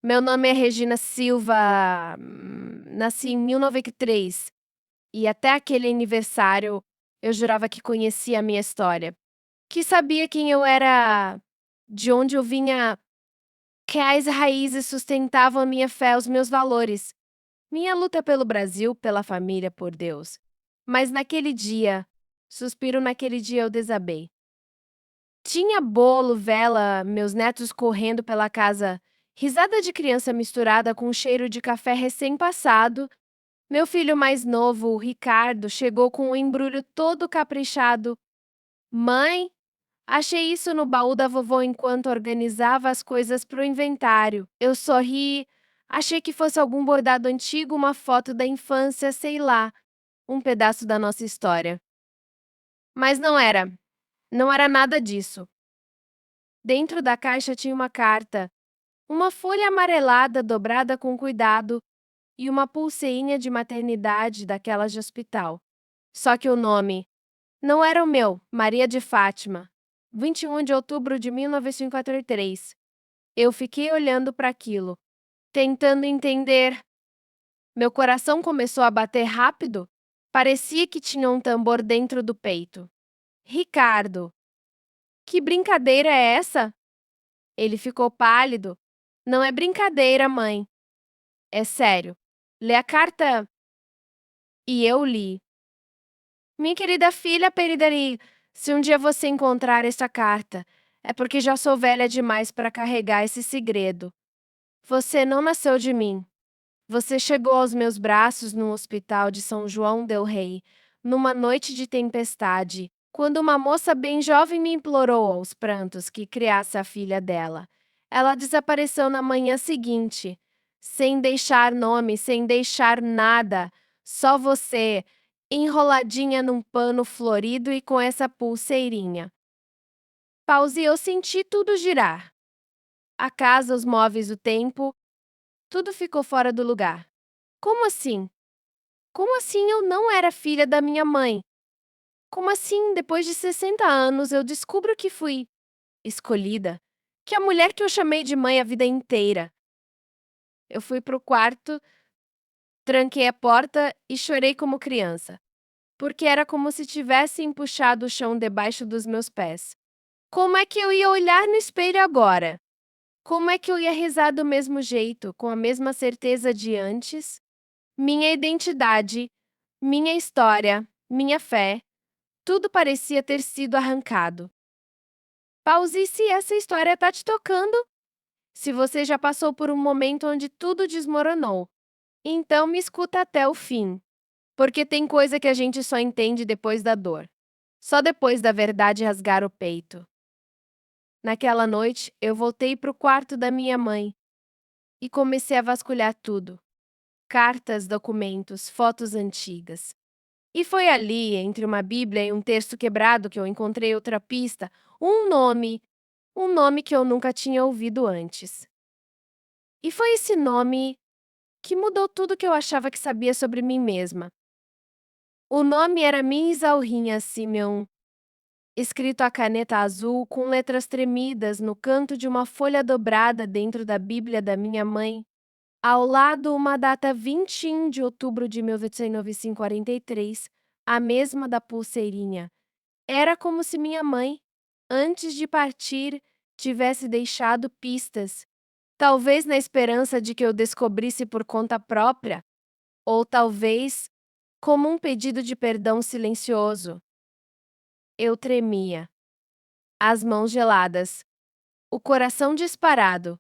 Meu nome é Regina Silva, nasci em 1993 e até aquele aniversário eu jurava que conhecia a minha história, que sabia quem eu era, de onde eu vinha, quais raízes sustentavam a minha fé, os meus valores, minha luta pelo Brasil, pela família, por Deus. Mas naquele dia, naquele dia eu desabei. Tinha bolo, vela, meus netos correndo pela casa, risada de criança misturada com cheiro de café recém-passado. Meu filho mais novo, o Ricardo, chegou com um embrulho todo caprichado. Mãe, achei isso no baú da vovó enquanto organizava as coisas para o inventário. Eu sorri, achei que fosse algum bordado antigo, uma foto da infância, sei lá, um pedaço da nossa história. Mas não era nada disso. Dentro da caixa tinha uma carta, uma folha amarelada dobrada com cuidado e uma pulseirinha de maternidade daquelas de hospital. Só que o nome não era o meu, Maria de Fátima. 21 de outubro de 1943. Eu fiquei olhando para aquilo, tentando entender. Meu coração começou a bater rápido. Parecia que tinha um tambor dentro do peito. Ricardo, que brincadeira é essa? Ele ficou pálido. Não é brincadeira, mãe. É sério. Lê a carta. E eu li. Minha querida filha Peridari, se um dia você encontrar esta carta, é porque já sou velha demais para carregar esse segredo. Você não nasceu de mim. Você chegou aos meus braços no hospital de São João del Rei, numa noite de tempestade, quando uma moça bem jovem me implorou aos prantos que criasse a filha dela. Ela desapareceu na manhã seguinte, sem deixar nome, sem deixar nada, só você, enroladinha num pano florido e com essa pulseirinha. Pause e eu senti tudo girar. A casa, os móveis, o tempo, tudo ficou fora do lugar. Como assim? Como assim eu não era filha da minha mãe? Como assim, depois de 60 anos, eu descubro que fui escolhida? Que a mulher que eu chamei de mãe a vida inteira. Eu fui pro quarto, tranquei a porta e chorei como criança, porque era como se tivessem puxado o chão debaixo dos meus pés. Como é que eu ia olhar no espelho agora? Como é que eu ia rezar do mesmo jeito, com a mesma certeza de antes? Minha identidade, minha história, minha fé, tudo parecia ter sido arrancado. Pause se essa história tá te tocando. Se você já passou por um momento onde tudo desmoronou, então me escuta até o fim. Porque tem coisa que a gente só entende depois da dor. Só depois da verdade rasgar o peito. Naquela noite, eu voltei para o quarto da minha mãe e comecei a vasculhar tudo. Cartas, documentos, fotos antigas. E foi ali, entre uma Bíblia e um texto quebrado, que eu encontrei outra pista, um nome que eu nunca tinha ouvido antes. E foi esse nome que mudou tudo que eu achava que sabia sobre mim mesma. O nome era Miss Alrinha Simeon, escrito a caneta azul com letras tremidas no canto de uma folha dobrada dentro da Bíblia da minha mãe. Ao lado, uma data 21 de outubro de 1943, a mesma da pulseirinha. Era como se minha mãe, antes de partir, tivesse deixado pistas. Talvez na esperança de que eu descobrisse por conta própria, ou talvez como um pedido de perdão silencioso. Eu tremia, as mãos geladas, o coração disparado.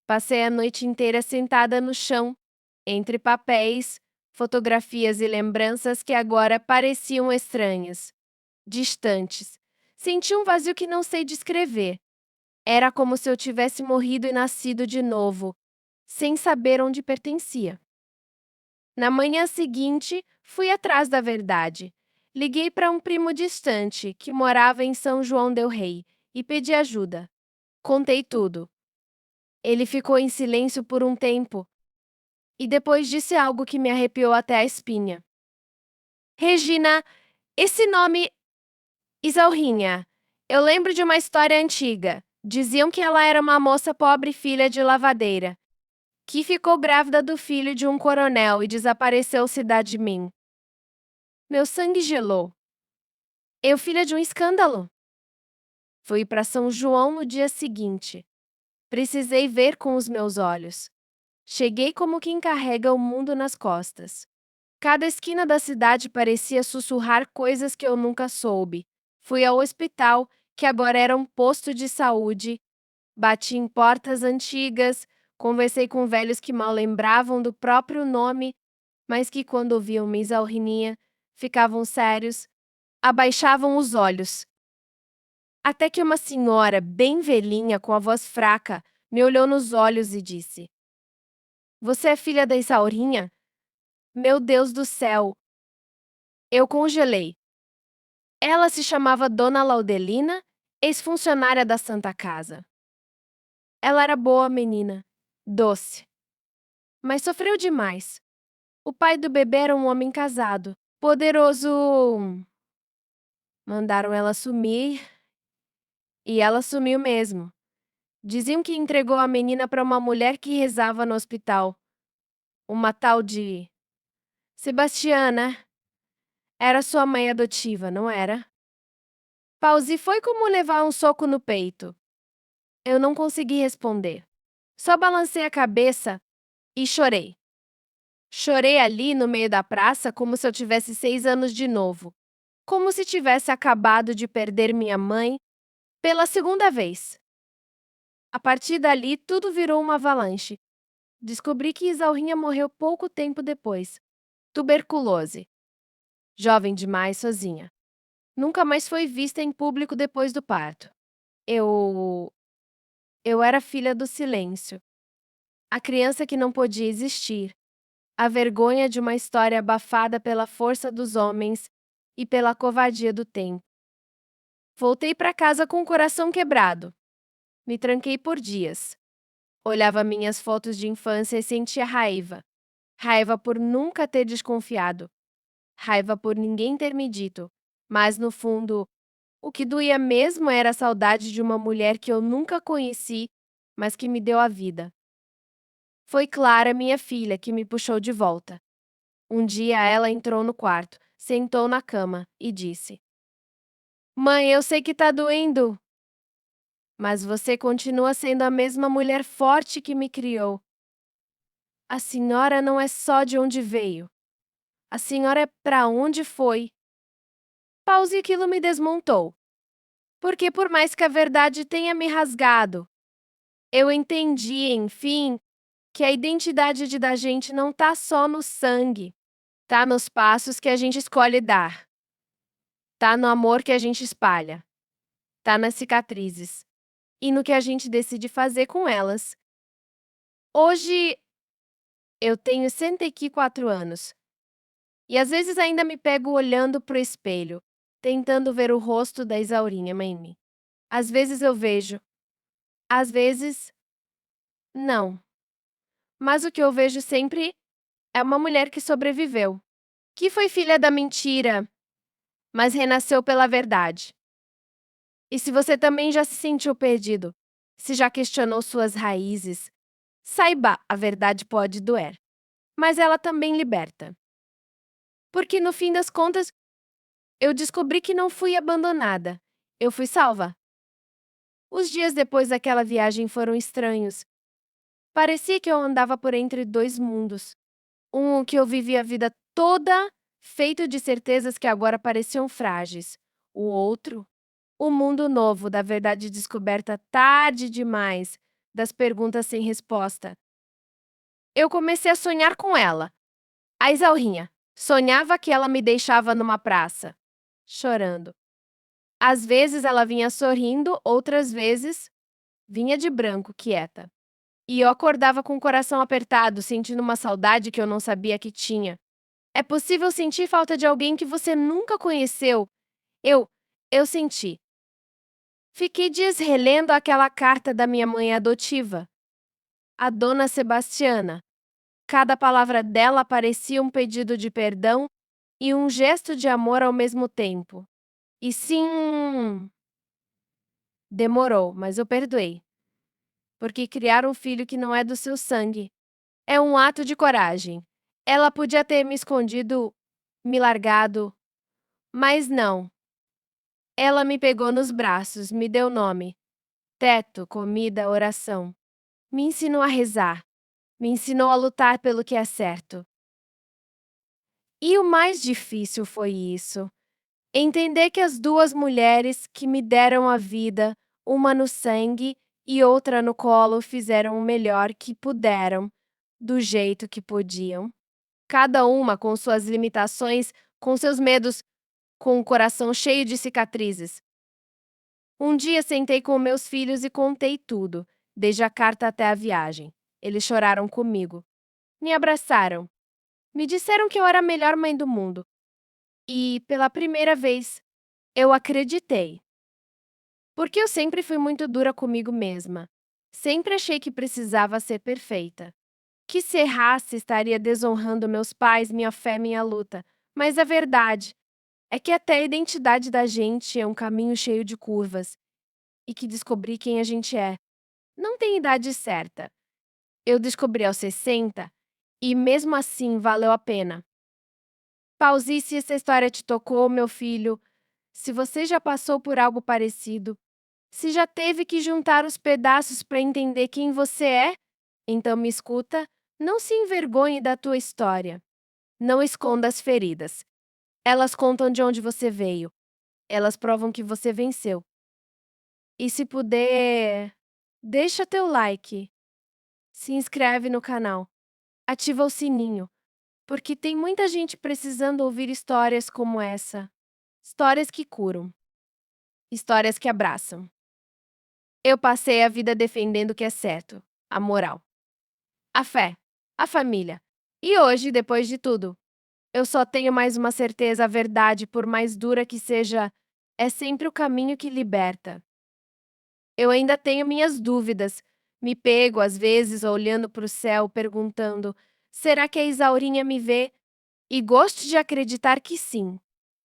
Passei a noite inteira sentada no chão, entre papéis, fotografias e lembranças que agora pareciam estranhas, distantes. Senti um vazio que não sei descrever. Era como se eu tivesse morrido e nascido de novo, sem saber onde pertencia. Na manhã seguinte, fui atrás da verdade. Liguei para um primo distante, que morava em São João del Rei, e pedi ajuda. Contei tudo. Ele ficou em silêncio por um tempo, e depois disse algo que me arrepiou até a espinha. Regina, esse nome... Isaurrinha. Eu lembro de uma história antiga. Diziam que ela era uma moça pobre filha de lavadeira. que ficou grávida do filho de um coronel e desapareceu-se de mim. Meu sangue gelou. Eu, filha de um escândalo. Fui para São João no dia seguinte. Precisei ver com os meus olhos. Cheguei como quem carrega o mundo nas costas. Cada esquina da cidade parecia sussurrar coisas que eu nunca soube. Fui ao hospital, que agora era um posto de saúde. Bati em portas antigas, conversei com velhos que mal lembravam do próprio nome, mas que, quando ouviam Miss Alrininha, ficavam sérios, abaixavam os olhos. Até que uma senhora, bem velhinha, com a voz fraca, me olhou nos olhos e disse: Você é filha da Isaurinha? Meu Deus do céu! Eu congelei. Ela se chamava Dona Laudelina, ex-funcionária da Santa Casa. Ela era boa menina, doce, mas sofreu demais. O pai do bebê era um homem casado, poderoso. Mandaram ela sumir e ela sumiu mesmo. Diziam que entregou a menina para uma mulher que rezava no hospital. Uma tal de Sebastiana. Era sua mãe adotiva, não era? Pause foi como levar um soco no peito. Eu não consegui responder. Só balancei a cabeça e chorei. Chorei ali no meio da praça como se eu tivesse 6 anos de novo. Como se tivesse acabado de perder minha mãe pela segunda vez. A partir dali, tudo virou uma avalanche. Descobri que Isaurrinha morreu pouco tempo depois. Tuberculose. Jovem demais, sozinha. Nunca mais foi vista em público depois do parto. Eu era filha do silêncio. A criança que não podia existir. A vergonha de uma história abafada pela força dos homens e pela covardia do tempo. Voltei para casa com o coração quebrado. Me tranquei por dias. Olhava minhas fotos de infância e sentia raiva. Raiva por nunca ter desconfiado. Raiva por ninguém ter me dito. Mas, no fundo, o que doía mesmo era a saudade de uma mulher que eu nunca conheci, mas que me deu a vida. Foi Clara, minha filha, que me puxou de volta. Um dia ela entrou no quarto, sentou na cama e disse: Mãe, eu sei que tá doendo, mas você continua sendo a mesma mulher forte que me criou. A senhora não é só de onde veio. A senhora é para onde foi. Pause e aquilo me desmontou. Porque por mais que a verdade tenha me rasgado, eu entendi, enfim, que a identidade da gente não tá só no sangue, tá nos passos que a gente escolhe dar, tá no amor que a gente espalha, tá nas cicatrizes e no que a gente decide fazer com elas. Hoje eu tenho 104 anos e às vezes ainda me pego olhando pro espelho, tentando ver o rosto da Isaurinha em mim. Às vezes eu vejo, às vezes não. Mas o que eu vejo sempre é uma mulher que sobreviveu, que foi filha da mentira, mas renasceu pela verdade. E se você também já se sentiu perdido, se já questionou suas raízes, saiba, a verdade pode doer, mas ela também liberta. Porque no fim das contas, eu descobri que não fui abandonada, eu fui salva. Os dias depois daquela viagem foram estranhos. Parecia que eu andava por entre dois mundos. Um que eu vivi a vida toda feito de certezas que agora pareciam frágeis. O outro, o mundo novo da verdade descoberta tarde demais, das perguntas sem resposta. Eu comecei a sonhar com ela. A Isaurrinha. Sonhava que ela me deixava numa praça, chorando. Às vezes ela vinha sorrindo, outras vezes vinha de branco, quieta. E eu acordava com o coração apertado, sentindo uma saudade que eu não sabia que tinha. É possível sentir falta de alguém que você nunca conheceu. Eu, eu senti. Fiquei dias relendo aquela carta da minha mãe adotiva, a Dona Sebastiana. Cada palavra dela parecia um pedido de perdão e um gesto de amor ao mesmo tempo. E sim, demorou, mas eu perdoei. Porque criar um filho que não é do seu sangue É um ato de coragem. Ela podia ter me escondido, me largado, mas não. Ela me pegou nos braços, me deu nome, teto, comida, oração. Me ensinou a rezar, me ensinou a lutar pelo que é certo. E o mais difícil foi isso. Entender que as duas mulheres que me deram a vida, uma no sangue e outra no colo, fizeram o melhor que puderam, do jeito que podiam. Cada uma com suas limitações, com seus medos, com o coração cheio de cicatrizes. Um dia sentei com meus filhos e contei tudo, desde a carta até a viagem. Eles choraram comigo. Me abraçaram. Me disseram que eu era a melhor mãe do mundo. E, pela primeira vez, eu acreditei. Porque eu sempre fui muito dura comigo mesma. Sempre achei que precisava ser perfeita. Que se errasse estaria desonrando meus pais, minha fé, minha luta. Mas a verdade é que até a identidade da gente é um caminho cheio de curvas. E que descobrir quem a gente é não tem idade certa. Eu descobri aos 60 e mesmo assim valeu a pena. Pause se essa história te tocou, meu filho. Se você já passou por algo parecido, se já teve que juntar os pedaços para entender quem você é, então me escuta, não se envergonhe da tua história. Não esconda as feridas. Elas contam de onde você veio. Elas provam que você venceu. E se puder, deixa teu like, se inscreve no canal, ativa o sininho, porque tem muita gente precisando ouvir histórias como essa. Histórias que curam. Histórias que abraçam. Eu passei a vida defendendo o que é certo, a moral, a fé, a família. E hoje, depois de tudo, eu só tenho mais uma certeza: a verdade, por mais dura que seja, é sempre o caminho que liberta. Eu ainda tenho minhas dúvidas. Me pego, às vezes, olhando para o céu, perguntando: será que a Isaurinha me vê? E gosto de acreditar que sim,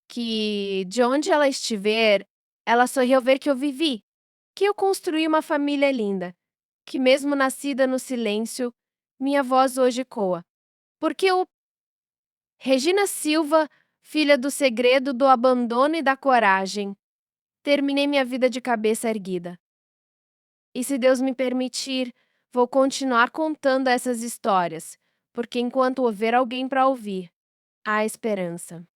que de onde ela estiver, ela sorriu ao ver que eu vivi, que eu construí uma família linda, que mesmo nascida no silêncio, minha voz hoje ecoa. Porque eu, Regina Silva, filha do segredo, do abandono e da coragem, terminei minha vida de cabeça erguida. E se Deus me permitir, vou continuar contando essas histórias, porque enquanto houver alguém para ouvir, há esperança.